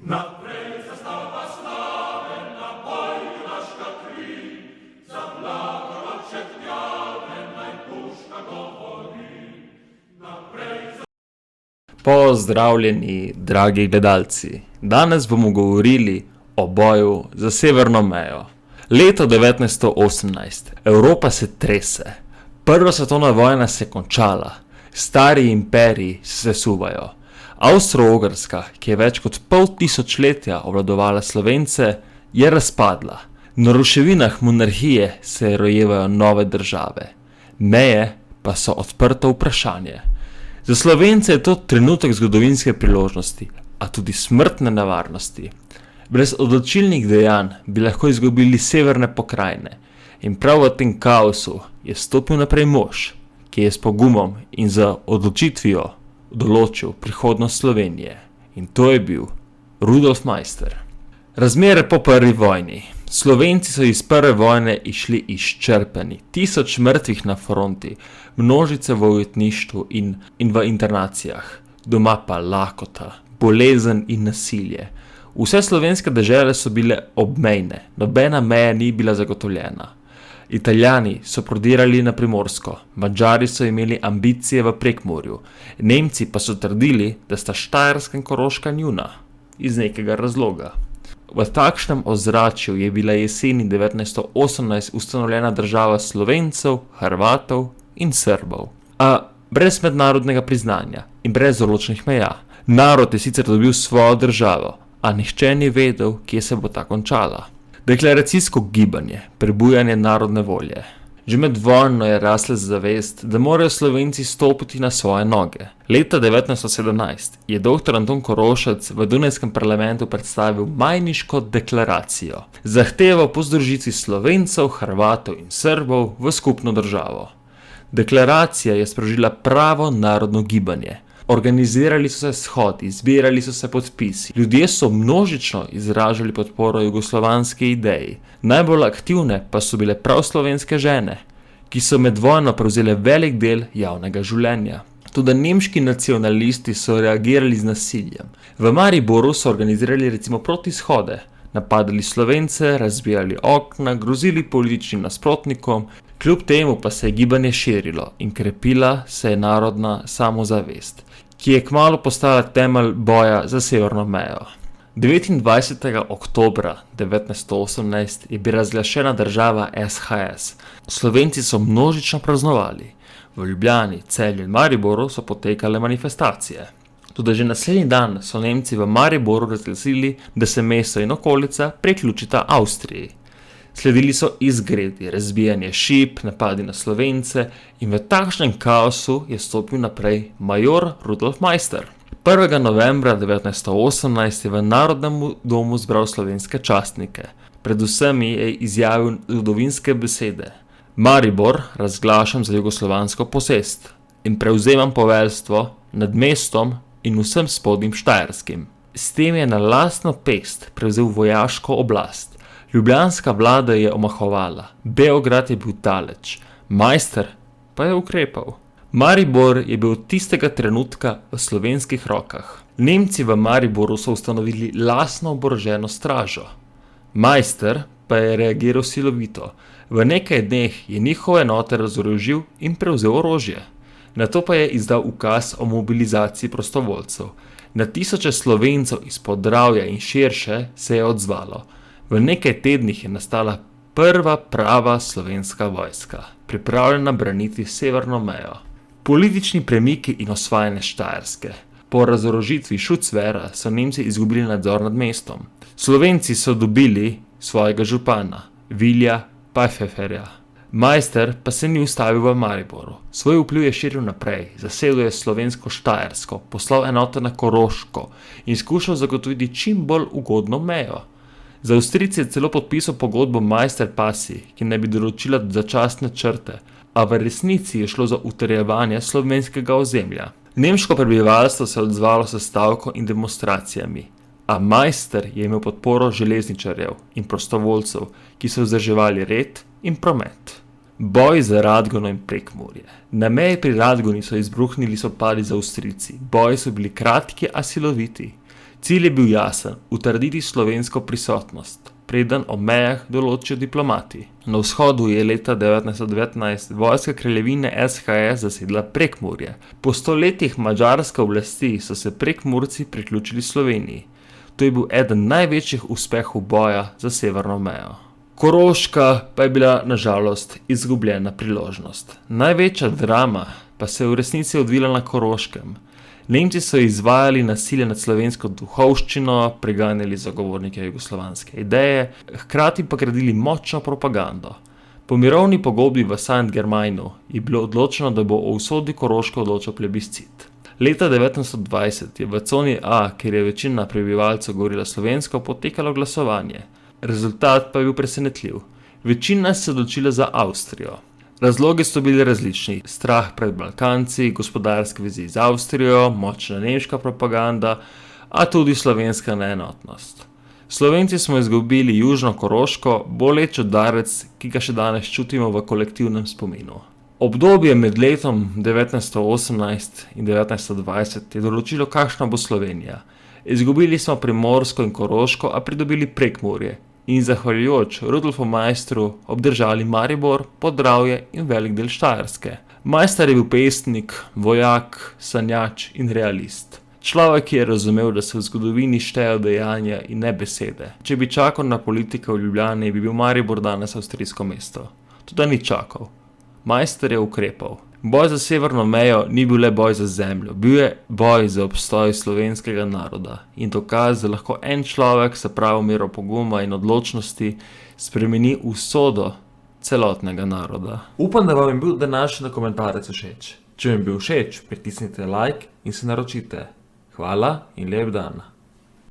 Naprej zastava slavena, boj junaška kri, za blagoroček djave naj puška govori. Pozdravljeni, dragi gledalci. Danes bomo govorili o boju za severno mejo. Leto 1918. Evropa se trese. Prva svetovna vojna se je končala. Stari imperiji se sesuvajo. Avstro-Ogrska, ki je več kot pol tisočletja obvladovala Slovence, je razpadla. Na ruševinah monarhije se rojevajo nove države. Meje pa so odprto vprašanje. Za Slovence je to trenutek zgodovinske priložnosti, a tudi smrtne nevarnosti. Brez odločilnih dejanj bi lahko izgubili severne pokrajine in prav v tem kaosu je stopil naprej mož, ki je s pogumom in z odločitvijo določil prihodnost Slovenije. In to je bil Rudolf Maister. Razmere po prvi vojni. Slovenci so iz prve vojne išli izčrpani. 1000 mrtvih na fronti, množice v ujetništvu in v internacijah. Doma pa lakota, bolezen in nasilje. Vse slovenske dežele so bile obmejne, nobena meja ni bila zagotovljena. Italijani so prodirali na Primorsko, Madžari so imeli ambicije v Prekmurju, Nemci pa so trdili, da sta Štajerska in Koroška njuna, iz nekega razloga. V takšnem ozračju je bila jeseni 1918 ustanovljena država Slovencev, Hrvatov in Srbov. A brez mednarodnega priznanja in brez določenih meja. Narod je sicer dobil svojo državo, a nihče ni vedel, kje se bo ta končala. Deklaracijsko gibanje, prebujanje narodne volje. Že med vojno je rasla zavest, da morajo Slovenci stopiti na svoje noge. Leta 1917 je dr. Anton Korošec v Dunajskem parlamentu predstavil Majniško deklaracijo, zahteval po združitvi Slovencev, Hrvatov in Srbov v skupno državo. Deklaracija je sprožila pravo narodno gibanje. Organizirali so se shodi, zbirali so se podpisi. Ljudje so množično izražali podporo jugoslovanski ideji. Najbolj aktivne pa so bile prav slovenske žene, ki so med vojno prevzele velik del javnega življenja. Tudi nemški nacionalisti so reagirali z nasiljem. V Mariboru so organizirali recimo protishode, napadali Slovence, razbijali okna, grozili političnim nasprotnikom. Kljub temu pa se je gibanje širilo in krepila se je narodna samozavest, ki je kmalu postala temelj boja za severno mejo. 29. oktobra 1918 je bila razglašena država SHS. Slovenci so množično praznovali. V Ljubljani, Celju in Mariboru so potekale manifestacije. Tudi že naslednji dan so Nemci v Mariboru razglasili, da se mesto in okolica priključita Avstriji. Sledili so izgredi, razbijanje šip, napadi na Slovence in v takšnem kaosu je stopil naprej major Rudolf Maister. 1. novembra 1918 je v Narodnem domu zbral slovenske častnike. Predvsem je izjavil zgodovinske besede. Maribor razglašam za jugoslovansko posest in prevzemam poveljstvo nad mestom in vsem spodnjim Štajerskim. S tem je na lastno pest prevzel vojaško oblast. Ljubljanska vlada je omahovala, Beograd je bil daleč, Maister pa je ukrepal. Maribor je bil od tistega trenutka v slovenskih rokah. Nemci v Mariboru so ustanovili lastno oboroženo stražo. Maister pa je reagiral silovito. V nekaj dneh je njihove enote razorožil in prevzel orožje. Nato pa je izdal ukaz o mobilizaciji prostovoljcev. Na tisoče Slovencev iz Podravja in širše se je odzvalo. V nekaj tednih je nastala prva prava slovenska vojska, pripravljena braniti severno mejo. Politični premiki in osvajanje Štajerske. Po razorožitvi Šucvera so Nemci izgubili nadzor nad mestom. Slovenci so dobili svojega župana, Vilja Pfefferja. Maister pa se ni ustavil v Mariboru. Svoj vpliv je širil naprej, zasedel je slovensko Štajersko, poslal enote na Koroško in skušal zagotoviti čim bolj ugodno mejo. Za Avstrijce je celo podpisal pogodbo Maister-Passi, ki naj bi določila začasne črte, a v resnici je šlo za utrjevanje slovenskega ozemlja. Nemško prebivalstvo se je odzvalo s stavko in demonstracijami, a Maister je imel podporo železničarjev in prostovoljcev, ki so vzdrževali red in promet. Boj za Radgono in Prekmurje. Na meji pri Radgoni so izbruhnili spopadi z Avstrijci. Boji so bili kratki, a siloviti. Cilj je bil jasen: utrditi slovensko prisotnost, preden o mejah določijo diplomati. Na vzhodu je leta 1919 vojska kraljevine SHS zasedla Prekmurje. Po 100 letih madžarske oblasti so se Prekmurci priključili Sloveniji. To je bil eden največjih uspehov boja za severno mejo. Koroška pa je bila na žalost izgubljena priložnost. Največja drama pa se je v resnici odvila na Koroškem. Nemci so izvajali nasilje nad slovensko duhovščino, preganjali zagovornike jugoslovanske ideje, hkrati pa gradili močno propagando. Po mirovni pogodbi v St. Germainu je bilo odločeno, da bo o usodi Koroške odločal plebiscit. Leta 1920 je v coni A, kjer je večina prebivalcev govorila slovensko, potekalo glasovanje. Rezultat pa je bil presenetljiv. Večina se je odločila za Avstrijo. Razlogi so bili različni: strah pred Balkanci, gospodarske vezi z Avstrijo, močna nemška propaganda, a tudi slovenska neenotnost. Slovenci smo izgubili južno Koroško, boleč udarec, ki ga še danes čutimo v kolektivnem spominu. Obdobje med letom 1918 in 1920 je določilo, kakšna bo Slovenija. Izgubili smo Primorsko in Koroško, a pridobili Prekmurje in zahvaljujoč Rudolfu Maistru obdržali Maribor, Podravje in velik del Štajerske. Maister je bil pesnik, vojak, sanjač in realist. Človek, ki je razumel, da se v zgodovini štejejo dejanja in ne besede. Če bi čakal na politika v Ljubljani, bi bil Maribor danes avstrijsko mesto. Toda ni čakal. Maister je ukrepal. Boj za severno mejo ni bil le boj za zemljo, bil je boj za obstoj slovenskega naroda in dokaz, da lahko en človek s pravo mero poguma in odločnosti spremeni usodo celotnega naroda. Upam, da vam je bil današnji dokumentarec všeč. Če vam je bil všeč, pritisnite like in se naročite. Hvala in lep dan.